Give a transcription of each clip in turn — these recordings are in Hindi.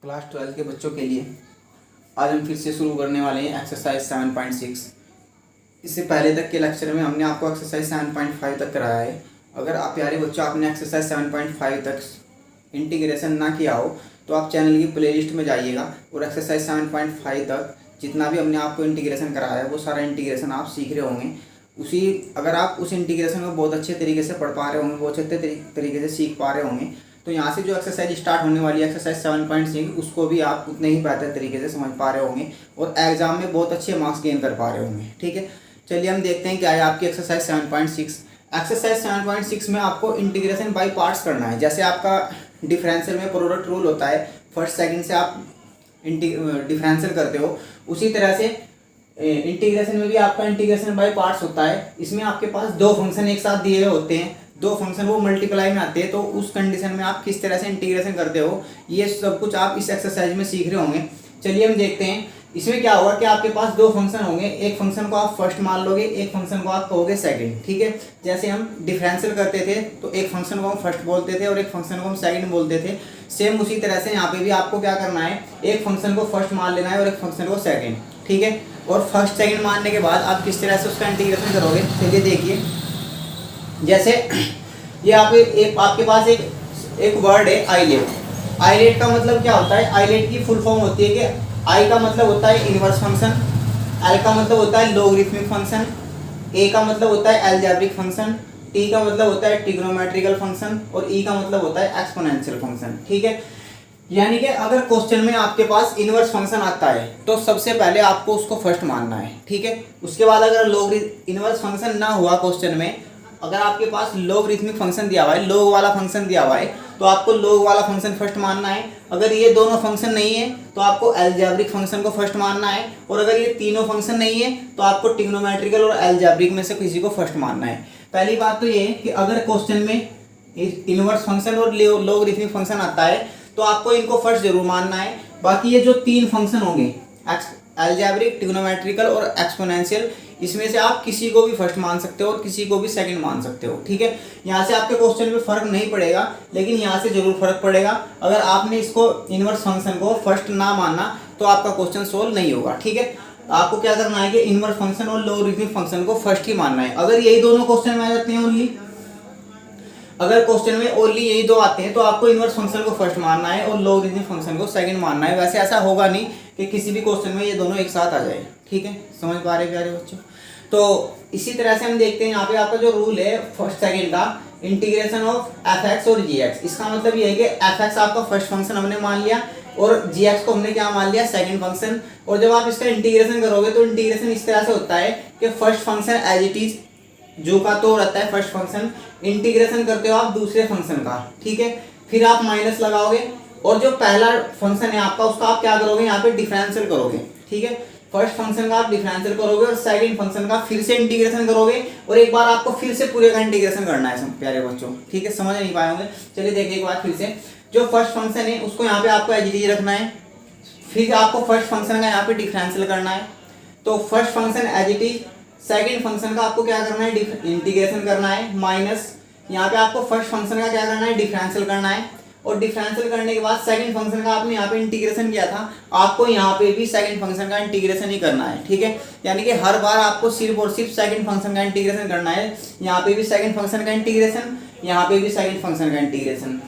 क्लास 12 के बच्चों के लिए आज हम फिर से शुरू करने वाले हैं एक्सरसाइज 7.6। इससे पहले तक के लेक्चर में हमने आपको एक्सरसाइज 7.5 तक कराया है। अगर आप प्यारे बच्चों आपने एक्सरसाइज 7.5 तक इंटीग्रेशन ना किया हो तो आप चैनल की प्लेलिस्ट में जाइएगा और एक्सरसाइज 7.5 तक जितना भी हमने आपको इंटीग्रेशन कराया है वो सारा इंटीग्रेशन आप सीख रहे होंगे। अगर आप उस इंटीग्रेशन को बहुत अच्छे तरीके से पढ़ पा रहे होंगे, बहुत अच्छे तरीके से सीख पा रहे होंगे, तो यहाँ से जो एक्सरसाइज स्टार्ट होने वाली है एक्सरसाइज 7.6 उसको भी आप उतने ही बेहतर तरीके से समझ पा रहे होंगे और एग्जाम में बहुत अच्छे मार्क्स गेन कर पा रहे होंगे। ठीक है, चलिए हम देखते हैं क्या है आपकी एक्सरसाइज 7.6। एक्सरसाइज 7.6 में आपको इंटीग्रेशन बाय पार्ट्स करना है। जैसे आपका डिफरेंशियल में प्रोडक्ट रूल होता है, फर्स्ट सेकंड से आप डिफरेंशियल करते हो, उसी तरह से इंटीग्रेशन में भी आपका इंटीग्रेशन बाय पार्ट्स होता है। इसमें आपके पास दो फंक्शन एक साथ दिए हुए होते हैं, दो फंक्शन वो मल्टीप्लाई में आते हैं, तो उस कंडीशन में आप किस तरह से इंटीग्रेशन करते हो ये सब कुछ आप इस एक्सरसाइज में सीख रहे होंगे। चलिए हम देखते हैं इसमें क्या होगा कि आपके पास दो फंक्शन होंगे, एक फंक्शन को आप फर्स्ट मान लोगे, एक फंक्शन को आप कहोगे सेकंड। ठीक है, जैसे हम डिफरेंशियल करते थे तो एक फंक्शन को हम फर्स्ट बोलते थे और एक फंक्शन को हम सेकंड बोलते थे। सेम उसी तरह से यहाँ पे भी आपको क्या करना है, एक फंक्शन को फर्स्ट मान लेना है और एक फंक्शन को सेकंड। ठीक है, और फर्स्ट सेकंड मानने के बाद आप किस तरह से उसका इंटीग्रेशन करोगे चलिए देखिए। जैसे ये आपके पास एक वर्ड है आइलेट। आइलेट का मतलब क्या होता है, आइलेट की फुल फॉर्म होती है कि आई का मतलब होता है इनवर्स फंक्शन, एल का मतलब होता है लॉगरिथमिक फंक्शन, ए का मतलब होता है अलजेब्रिक फंक्शन, टी का मतलब होता है ट्रिग्नोमेट्रिकल फंक्शन और ई का मतलब होता है एक्सपोनेंशियल फंक्शन। ठीक है, यानी कि अगर क्वेश्चन में आपके पास इनवर्स फंक्शन आता है तो सबसे पहले आपको उसको फर्स्ट मानना है। ठीक है, उसके बाद अगर इनवर्स फंक्शन ना हुआ क्वेश्चन में, अगर आपके पास लॉगरिथमिक फंक्शन दिया हुआ है, लॉग वाला फंक्शन दिया हुआ है, तो आपको लॉग वाला फंक्शन फर्स्ट मानना है। अगर ये दोनों फंक्शन नहीं है तो आपको अलजेब्रिक फंक्शन को फर्स्ट मानना है, और अगर ये तीनों फंक्शन नहीं है तो आपको ट्रिग्नोमेट्रिकल और अलजेब्रिक में से किसी को फर्स्ट मानना है। पहली बात तो ये है कि अगर क्वेश्चन में इनवर्स फंक्शन और लॉगरिथमिक फंक्शन आता है तो आपको इनको फर्स्ट जरूर मानना है। बाकी ये जो तीन फंक्शन होंगे अलजेब्रिक, ट्रिग्नोमेट्रिकल और एक्सपोनेंशियल, इसमें से आप किसी को भी फर्स्ट मान सकते हो और किसी को भी सेकंड मान सकते हो। ठीक है, यहाँ से आपके क्वेश्चन में फर्क नहीं पड़ेगा, लेकिन यहाँ से जरूर फर्क पड़ेगा। अगर आपने इसको इनवर्स फंक्शन को फर्स्ट ना माना तो आपका क्वेश्चन सोल्व नहीं होगा। ठीक है, आपको क्या करना है कि इनवर्स फंक्शन और लॉगरिथमिक फंक्शन को फर्स्ट ही मानना है। अगर यही दोनों क्वेश्चन में आ जाते हैं ओनली, अगर क्वेश्चन में ओनली यही दो आते हैं तो आपको इनवर्स फंक्शन को फर्स्ट मानना है और लॉगरिथमिक फंक्शन को सेकंड मानना है। वैसे ऐसा होगा नहीं कि किसी भी क्वेश्चन में ये दोनों एक साथ आ जाए। ठीक है, समझ पा रहे प्यारे बच्चों। तो इसी तरह से हम देखते हैं यहाँ पे आपका जो रूल है फर्स्ट सेकंड का, इंटीग्रेशन ऑफ एफ एक्स और जी एक्स। इसका मतलब ये है कि एफ एक्स आपका फर्स्ट फंक्शन हमने मान लिया और जी एक्स को हमने क्या मान लिया, सेकंड फंक्शन। और जब आप इसका इंटीग्रेशन करोगे तो इंटीग्रेशन इस तरह से होता है कि first function as it is जो का तो रहता है फर्स्ट फंक्शन, इंटीग्रेशन करते हो आप दूसरे फंक्शन का। ठीक है, फिर आप माइनस लगाओगे और जो पहला फंक्शन है आपका उसका आप क्या करोगे, यहाँ पे डिफरेंशियल करोगे। ठीक है, फर्स्ट फंक्शन का आप डिफरेंशियल करोगे और सेकंड फंक्शन का फिर से इंटीग्रेशन करोगे, और एक बार आपको फिर से पूरे का इंटीग्रेशन करना है सब प्यारे बच्चों। ठीक है, समझ नहीं पाए होंगे, चलिए देखिए एक बार फिर से। जो फर्स्ट फंक्शन है उसको यहाँ पे आपको एज इट इज रखना है, फिर आपको फर्स्ट फंक्शन का यहाँ पे डिफरेंशियल करना है। तो first function as it is, second function का आपको क्या करना है, इंटीग्रेशन करना है, माइनस यहाँ पे आपको फर्स्ट फंक्शन का क्या करना है, डिफरेंशियल करना है। और डिफरेंशियल करने के बाद सेकंड फंक्शन का आपने यहाँ पे इंटीग्रेशन किया था, आपको यहाँ पे भी सेकंड फंक्शन का इंटीग्रेशन ही करना है। ठीक है, यानी कि हर बार आपको सिर्फ और सिर्फ सेकंड फंक्शन का इंटीग्रेशन करना है। यहाँ पे भी सेकंड फंक्शन का इंटीग्रेशन, यहाँ पे भी सेकंड फंक्शन का इंटीग्रेशन।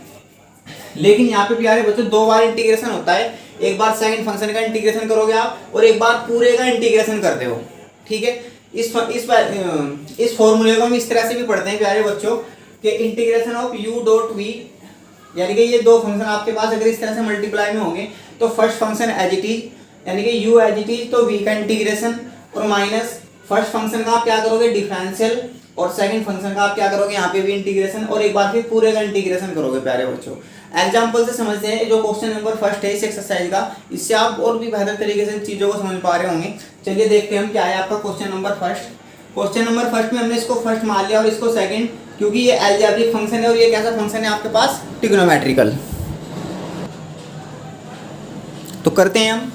लेकिन यहाँ पे प्यारे बच्चों दो बार इंटीग्रेशन होता है, एक बार सेकंड फंक्शन का इंटीग्रेशन करोगे आप और एक बार पूरे का इंटीग्रेशन करते हो। ठीक है, इस फॉर्मूले को हम इस तरह से भी पढ़ते हैं प्यारे बच्चों कि integration of u dot v, यानी कि ये दो फंक्शन आपके पास अगर इस तरह से मल्टीप्लाई में होंगे तो first function as it is, यानी कि u एज इट इज, तो v का इंटीग्रेशन, और माइनस फर्स्ट फंक्शन का आप क्या करोगे, डिफरेंशियल, और सेकंड फंक्शन का आप क्या करोगे, यहाँ पे भी इंटीग्रेशन, और एक बार फिर पूरे का इंटीग्रेशन करोगे प्यारे बच्चों। एग्जाम्पल से समझते हैं जो क्वेश्चन नंबर फर्स्ट है इस एक्सरसाइज का, इससे आप और भी बेहतर तरीके से चीजों को समझ पा रहे होंगे। चलिए देखते हैं हम क्या है आपका question number first. Question number first में हमने इसको फर्स्ट मान लिया और इसको सेकंड, क्योंकि ये अलजेब्रिक फंक्शन है और ये कैसा फंक्शन है आपके पास, ट्रिग्नोमेट्रिकल। तो करते हैं हम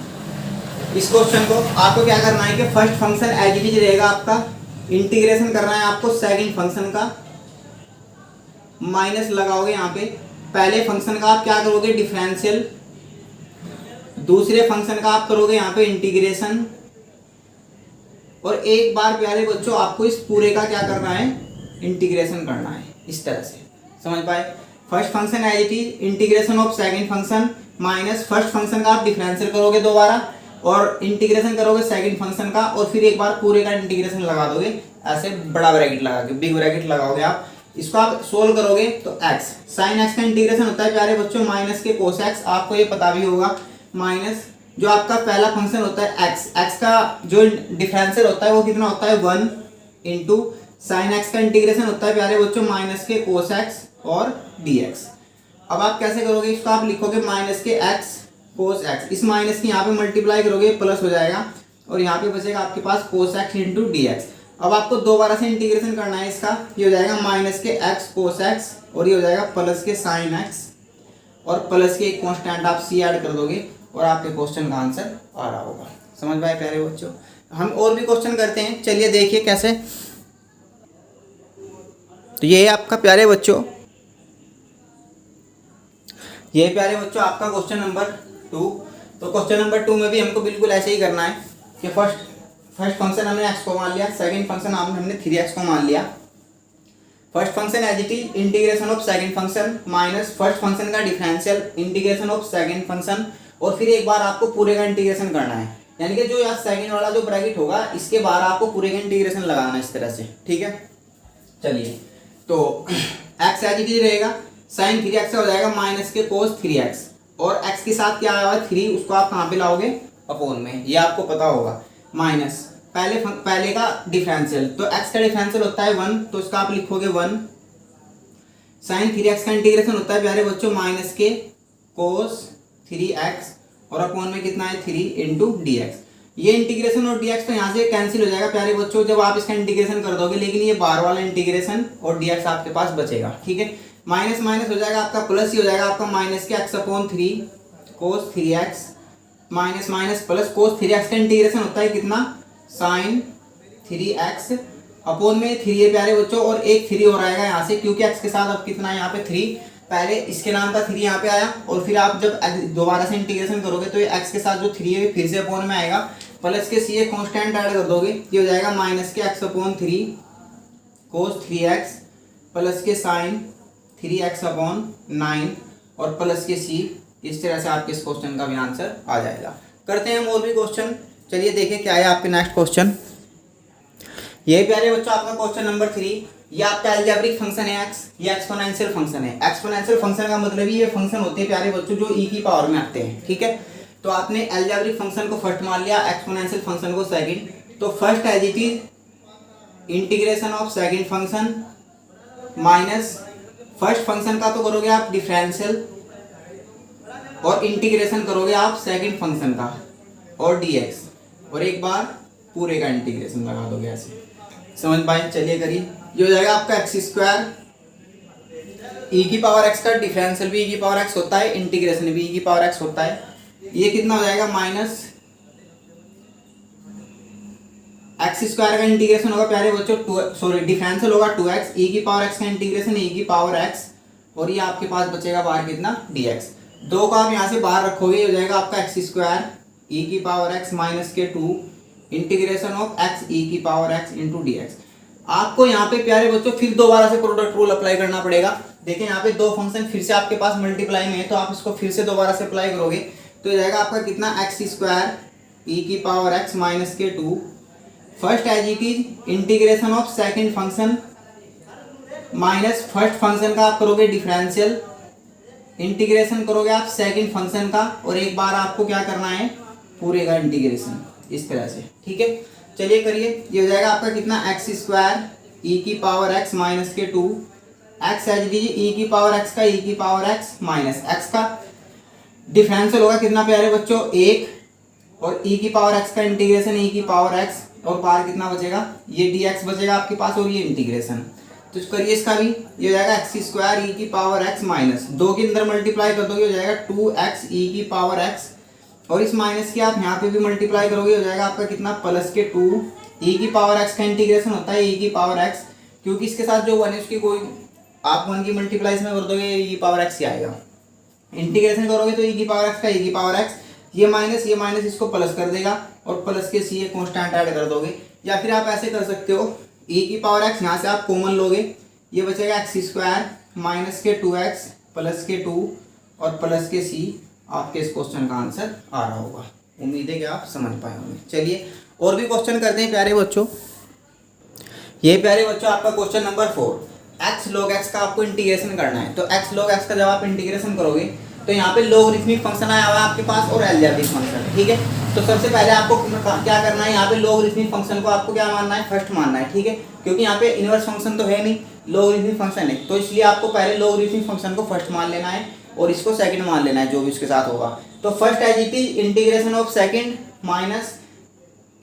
इस क्वेश्चन को। आपको क्या करना है कि first function as it is रहेगा आपका, इंटीग्रेशन करना है आपको सेकंड फंक्शन का, माइनस लगाओगे यहाँ पे, पहले फंक्शन का आप क्या करोगे, डिफरेंशियल, दूसरे फंक्शन का आप करोगे यहाँ पे इंटीग्रेशन, और एक बार प्यारे बच्चों आपको इस पूरे का क्या करना है, इंटीग्रेशन करना है। इस तरह से समझ पाए। First function as it is integration of second function minus first function का आप डिफरेंशियल करोगे दोबारा, और इंटीग्रेशन करोगे सेकंड फंक्शन का, और फिर एक बार पूरे का इंटीग्रेशन लगा दोगे, ऐसे बड़ा ब्रैकेट लगा के, बिग ब्रैकेट लगाओगे आप। इसको आप सोल्व करोगे तो x साइन x का इंटीग्रेशन होता है प्यारे बच्चों माइनस के कोस x, आपको ये पता भी होगा, माइनस जो आपका पहला फंक्शन होता है x का जो डिफरेंशियल होता है वो कितना होता है 1 इंटू साइन x का इंटीग्रेशन होता है प्यारे बच्चों माइनस के कोस x और dx। अब आप कैसे करोगे इसको, आप लिखोगे माइनस के x कोस x, इस माइनस की यहाँ पे मल्टीप्लाई करोगे प्लस हो जाएगा, और यहाँ पे बचेगा आपके पास कोस x इंटू डी एक्स। अब आपको दोबारा से इंटीग्रेशन करना है इसका, ये हो जाएगा माइनस के x कोस x, और ये हो जाएगा प्लस के साइन x, और प्लस के एक कांस्टेंट आप c ऐड कर दोगे, और आपके क्वेश्चन का आंसर आ रहा होगा। समझ पाए प्यारे बच्चों। हम और भी क्वेश्चन करते हैं, चलिए देखिए कैसे। तो ये आपका प्यारे बच्चों, ये प्यारे बच्चों आपका क्वेश्चन नंबर 2। तो क्वेश्चन नंबर 2 में भी हमको बिल्कुल ऐसे ही करना है कि फर्स्ट फंक्शन हमने x को मान लिया, सेकंड फंक्शन हमने 3x को मान लिया। First function as it is integration of second function minus first function का differential integration of second function, और फिर एक बार आपको पूरे का इंटीग्रेशन करना है, यानी कि जो यहाँ सेकंड वाला जो ब्रैकेट होगा इसके बाद आपको पूरे का इंटीग्रेशन लगाना है इस तरह से, ठीक है। चलिए तो x एज इट इज रहेगा, साइन 3x हो जाएगा माइनस के कोस 3x, और x के साथ क्या आया है 3, उसको आप कहाँ पे लाओगे, अपॉन में, ये आपको पता होगा, माइनस पहले का डिफरेंशियल, तो x का डिफरेंशियल होता है 1, तो इसका आप लिखोगे 1, साइन 3x का इंटीग्रेशन होता है प्यारे बच्चों माइनस के कोस 3x, और अपॉन में कितना है 3 इंटू डी एक्स। ये इंटीग्रेशन और dx तो यहाँ से कैंसिल हो जाएगा प्यारे बच्चों जब आप इसका इंटीग्रेशन कर दोगे, लेकिन ये बार वाला इंटीग्रेशन और dx आपके पास बचेगा, ठीक है। माइनस माइनस हो जाएगा आपका प्लस ही हो जाएगा आपका, माइनस के x अपॉन 3 कोस 3x minus minus plus cos 3x का इंटीग्रेशन होता है कितना, साइन 3x अपॉन में 3 है प्यारे बच्चों, और एक 3 और आएगा यहाँ से, क्योंकि x के साथ अब कितना है यहाँ पे 3, पहले इसके नाम का 3 यहाँ पे आया, और फिर आप जब दोबारा से इंटीग्रेशन करोगे तो ये x के साथ जो 3 है फिर से अपॉन में आएगा, प्लस के सी कांस्टेंट ऐड कर दोगे, ये हो जाएगा माइनस के x अपॉन 3 कोस 3x प्लस के साइन 3x अपॉन 9, और प्लस के सी। इस तरह से आपके इस क्वेश्चन का भी आंसर आ जाएगा। करते हैं हम और भी क्वेश्चन, चलिए देखें क्या है आपके नेक्स्ट क्वेश्चन। ये प्यारे बच्चों आपका क्वेश्चन नंबर 3, ये आपका अलजेब्रिक फंक्शन है x, ये एक्सपोनेंशियल फंक्शन है। एक्सपोनेंशियल फंक्शन का मतलब ही ये फंक्शन होते हैं प्यारे बच्चों जो e की पावर में आते हैं, ठीक है। तो आपने अलजेब्रिक फंक्शन को फर्स्ट मान लिया, एक्सपोनेंशियल फंक्शन को सेकंड। तो first as it is integration of second function minus first function का तो करोगे आप डिफरेंशियल, और इंटीग्रेशन करोगे आप सेकंड फंक्शन का और dx, और एक बार पूरे का इंटीग्रेशन लगा दोगे ऐसे। समझ पाए, चलिए करिए। ये हो जाएगा आपका एक्स स्क्वायर, ई की पावर एक्स का डिफरेंशियल भी ई की पावर एक्स होता है, इंटीग्रेशन भी ई की पावर एक्स होता है। ये कितना हो जाएगा माइनस एक्स स्क्वायर का इंटीग्रेशन होगा प्यारे बच्चों डिफरेंशियल होगा 2x, ई की पावर एक्स का इंटीग्रेशन ई की पावर एक्स, और ये आपके पास बचेगा बाहर कितना dx। 2 को आप यहाँ से बाहर रखोगे, ये हो जाएगा आपका एक्स स्क्वायर ई की पावर एक्स माइनस के 2 इंटीग्रेशन ऑफ एक्स ई की power x into D x. आपको यहाँ पे प्यारे बच्चों फिर दोबारा से प्रोडक्ट रूल अप्लाई करना पड़ेगा। देखिए यहाँ पे 2 फंक्शन फिर से आपके पास मल्टीप्लाई में है, तो आप इसको फिर से दोबारा से अप्लाई करोगे तो ये जाएगा आपका कितना एक्स स्क्वायर ई की पावर एक्स माइनस के 2 first as it is integration of second function minus first function का आप करोगे डिफरेंशियल, इंटीग्रेशन करोगे आप सेकंड फंक्शन का, और एक बार आपको क्या करना है पूरे का इंटीग्रेशन, इस तरह से, ठीक है। चलिए करिए। ये हो जाएगा आपका कितना एक्स स्क्वायर ई की पावर एक्स माइनस के 2 एक्स एज इट इज ई की पावर एक्स का ई की पावर एक्स माइनस एक्स का डिफरेंशियल होगा कितना प्यारे बच्चों 1, और ई की पावर एक्स का इंटीग्रेशन ई की पावर एक्स, और बाहर कितना बचेगा ये dx बचेगा आपके पास, और ये इंटीग्रेशन। तो करिए इसका भी। ये हो जाएगा एक्स स्क्वायर ई की पावर एक्स माइनस 2 के अंदर मल्टीप्लाई कर दोगे, हो जाएगा 2x ई की पावर एक्स, और इस माइनस की आप यहाँ पे भी मल्टीप्लाई करोगे, हो जाएगा आपका कितना प्लस के 2 ई की पावर एक्स का इंटीग्रेशन होता है ई की पावर एक्स, क्योंकि इसके साथ जो 1 है उसकी कोई आप 1 की मल्टीप्लाई में कर दोगे ई की पावर एक्स ही आएगा। इंटीग्रेशन करोगे तो ई की पावर एक्स का ई की पावर एक्स, ये माइनस इसको प्लस कर देगा और प्लस के सी एक कॉन्स्टेंट ऐड कर दोगे। या फिर आप ऐसे कर सकते हो e की पावर x यहाँ से आप कॉमन लोगे, ये बचेगा एक्स स्क्वायर माइनस के 2x प्लस के 2 और प्लस के c। आपके इस क्वेश्चन का आंसर आ रहा होगा। उम्मीद है कि आप समझ पाए होंगे। चलिए और भी क्वेश्चन करते हैं प्यारे बच्चों। ये प्यारे बच्चों आपका question number 4, x log x का आपको इंटीग्रेशन करना है। तो x log x का जब आप इंटीग्रेशन करोगे तो यहाँ पे लोगरिथमिक फंक्शन आया हुआ है आपके पास और अलजेब्रिक फंक्शन, ठीक है। तो सबसे पहले आपको क्या करना है, यहाँ पे लोगरिथमिक फंक्शन को आपको क्या मानना है, फर्स्ट मानना है, ठीक है। क्योंकि यहाँ पे इनवर्स फंक्शन तो है नहीं, लोगरिथमिक फंक्शन है, तो इसलिए आपको पहले लोगरिथमिक फंक्शन को फर्स्ट मान लेना है और इसको सेकंड मान लेना है जो भी उसके साथ होगा। तो first as it is integration of second minus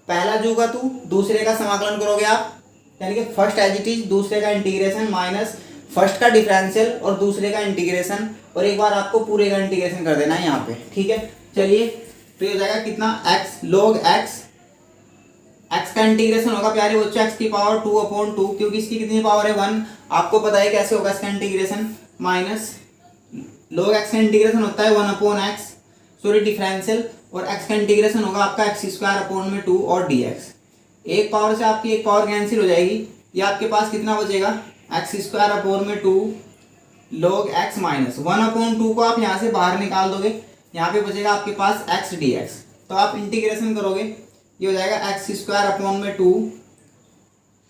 पहला जू का टू दूसरे का समाकलन करोगे आप, यानी कि फर्स्ट एज इट इज दूसरे का इंटीग्रेशन माइनस फर्स्ट का डिफरेंशियल और दूसरे का इंटीग्रेशन, और एक बार आपको पूरे का इंटीग्रेशन कर देना है यहाँ पे, ठीक है। चलिए तो ये हो जाएगा कितना, x log x का इंटीग्रेशन होगा प्यारे बच्चों x की पावर 2/2, क्योंकि इसकी कितनी पावर है 1, आपको पता है कैसे होगा इसका इंटीग्रेशन, माइनस log x का इंटीग्रेशन होता है 1/x सॉरी डिफरेंशियल, और x का इंटीग्रेशन होगा आपका x²/2 और dx। एक पावर से आपकी एक पावर कैंसिल हो जाएगी, ये आपके पास कितना बचेगा x²/2 log x माइनस 1/2 को आप यहाँ से बाहर निकाल दोगे, यहाँ पे बचेगा आपके पास x dx। तो आप इंटीग्रेशन करोगे, ये हो जाएगा x²/2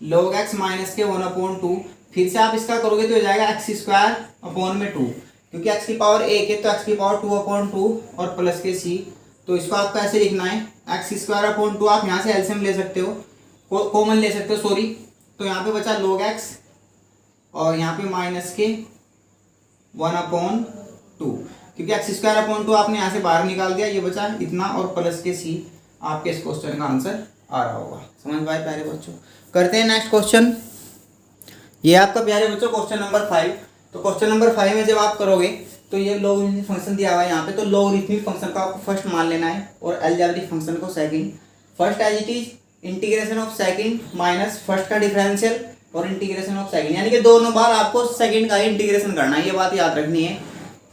log x माइनस के 1/2, फिर से आप इसका करोगे तो हो जाएगा x²/2, क्योंकि x की पावर 1 है तो x की पावर 2/2 और प्लस के c। तो इसको आपको ऐसे लिखना है x²/2, आप यहाँ से एलसीएम ले सकते हो, कॉमन ले सकते हो सॉरी। तो यहाँ पे बचा log x और यहाँ पे माइनस के 1/2, क्योंकि x²/2 आपने यहाँ से बाहर निकाल दिया, ये बचा इतना और प्लस के c। आपके इस क्वेश्चन का आंसर आ रहा होगा। समझ पाए प्यारे बच्चों। करते हैं नेक्स्ट क्वेश्चन। ये आपका प्यारे बच्चों क्वेश्चन नंबर 5। तो क्वेश्चन नंबर 5 में जब आप करोगे तो ये लोगरिथमिक फंक्शन दिया हुआ है यहाँ पे, तो लोगरिथमिक फंक्शन को आपको फर्स्ट मान लेना है और अलजेब्रिक फंक्शन को second. First as it is integration of second minus first का डिफरेंशियल और इंटीग्रेशन ऑफ सेकंड, यानी कि दोनों बार आपको सेकंड का ही इंटीग्रेशन करना है, ये बात याद रखनी है।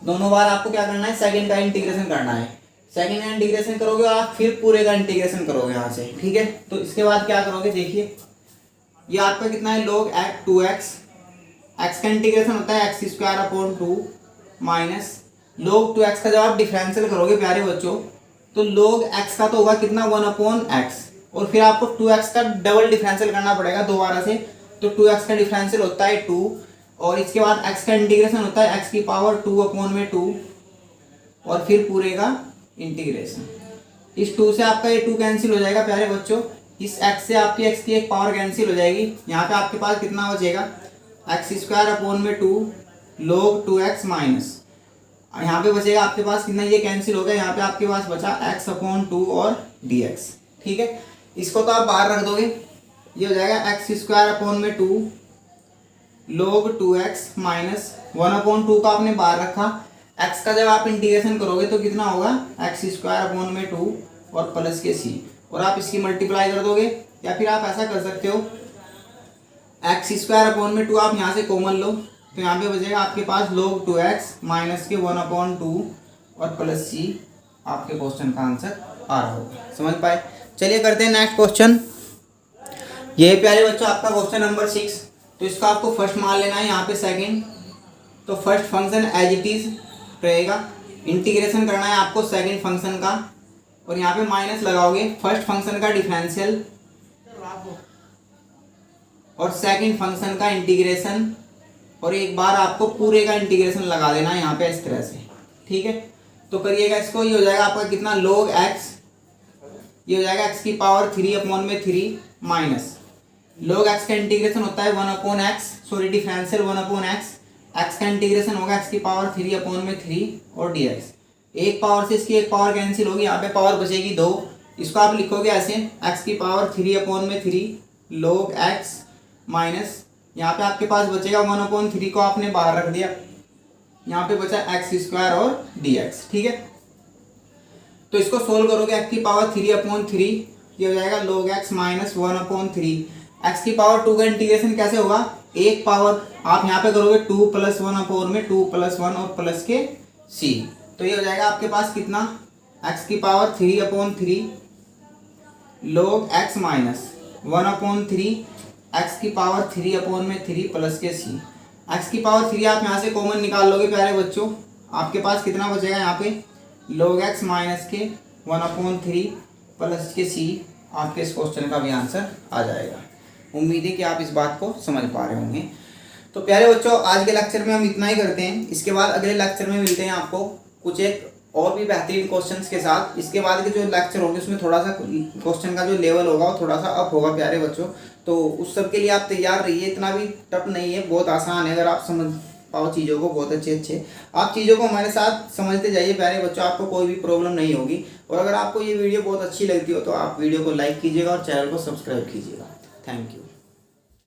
दोनों बार आपको क्या करना है, सेकंड का इंटीग्रेशन करना है। सेकंड का इंटीग्रेशन करोगे और आप फिर पूरे का इंटीग्रेशन करोगे यहाँ से, ठीक है। तो इसके बाद क्या करोगे, देखिए ये आपका कितना है log 2x, x का इंटीग्रेशन होता है x²/2 माइनस log 2x का जब आप डिफरेंशियल करोगे प्यारे बच्चों तो log x का तो होगा कितना 1/x, और फिर आपको 2x का डबल डिफरेंशियल करना पड़ेगा दोबारा से। तो 2x का डिफरेंशियल होता है 2 और इसके बाद x का इंटीग्रेशन होता है x की पावर 2/2 और फिर पूरे का इंटीग्रेशन। इस 2 से आपका ये 2 कैंसिल हो जाएगा प्यारे बच्चों, इस x से आपकी x की एक पावर कैंसिल हो जाएगी। यहाँ पे आपके पास कितना बचेगा x²/2 log 2x माइनस, यहाँ पे बचेगा आपके पास कितना, ये कैंसिल हो गया, यहाँ पे आपके पास बचा x/2 और dx, ठीक है। इसको तो आप बाहर रख दोगे, ये हो जाएगा x²/2 log 2x माइनस 1/2 को आपने बाहर रखा, x का जब आप इंटीग्रेशन करोगे तो कितना होगा x²/2 और प्लस के c, और आप इसकी मल्टीप्लाई कर दोगे। या फिर आप ऐसा कर सकते हो x²/2 आप यहाँ से कॉमन लो, तो यहाँ पे बचेगा आपके पास log 2x माइनस के 1/2 और प्लस c। आपके क्वेश्चन का आंसर आ रहा होगा। समझ पाए। चलिए करते हैं नेक्स्ट क्वेश्चन। ये प्यारे बच्चों आपका क्वेश्चन नंबर 6। तो इसका आपको फर्स्ट मान लेना है, यहाँ पे सेकंड। तो first function as it is रहेगा, इंटीग्रेशन करना है आपको सेकंड फंक्शन का, और यहाँ पे माइनस लगाओगे फर्स्ट फंक्शन का डिफरेंशियल और सेकंड फंक्शन का इंटीग्रेशन, और एक बार आपको पूरे का इंटीग्रेशन लगा देना है यहाँ पे इस तरह से, ठीक है। तो करिएगा इसको, ये हो जाएगा आपका कितना log x, ये हो जाएगा x की पावर 3/3 माइनस log x का इंटीग्रेशन होता है 1/x sorry differential 1/x, x का इंटीग्रेशन होगा x की पावर 3/3 और dx। एक पावर से इसकी एक पावर कैंसिल होगी, यहाँ पे पावर बचेगी 2, इसको आप लिखोगे ऐसे x की पावर 3/3 log x माइनस यहाँ पे आपके पास बचेगा 1/3 को आपने बाहर रख दिया, यहाँ पे बचा x² और dx, ठीक है। तो इसको सोल्व करोगे x की पावर 3/3, ये हो जाएगा log x माइनस 1/3। x की पावर 2 का इंटीग्रेशन कैसे होगा, एक पावर आप यहाँ पे करोगे 2 + 1/2 में 2 + 1 और प्लस के c। तो ये हो जाएगा आपके पास कितना एक्स की power 3/3 log x minus 1/3 x की पावर 3/3 प्लस के सी। एक्स की पावर 3 आप यहाँ से कॉमन निकाल लोगे प्यारे बच्चों, आपके पास कितना बचेगा यहाँ पे log x माइनस के 1/3 प्लस के सी। आपके इस क्वेश्चन का भी आंसर आ जाएगा। उम्मीद है कि आप इस बात को समझ पा रहे होंगे। तो प्यारे बच्चों आज के लेक्चर में हम इतना ही करते हैं। इसके बाद अगले लेक्चर में मिलते हैं आपको कुछ एक और भी बेहतरीन क्वेश्चंस के साथ। इसके बाद के जो लेक्चर होंगे उसमें थोड़ा सा क्वेश्चन का जो लेवल होगा वो थोड़ा सा अप होगा प्यारे बच्चों। तो उस सब के लिए आप तैयार रहिए। इतना भी टफ नहीं है, बहुत आसान है। अगर आप समझ पाओ चीज़ों को बहुत अच्छे आप चीज़ों को हमारे साथ समझते जाइए प्यारे बच्चों, आपको कोई भी प्रॉब्लम नहीं होगी। और अगर आपको ये वीडियो बहुत अच्छी लगती हो तो आप वीडियो को लाइक कीजिएगा और चैनल को सब्सक्राइब कीजिएगा। Thank you.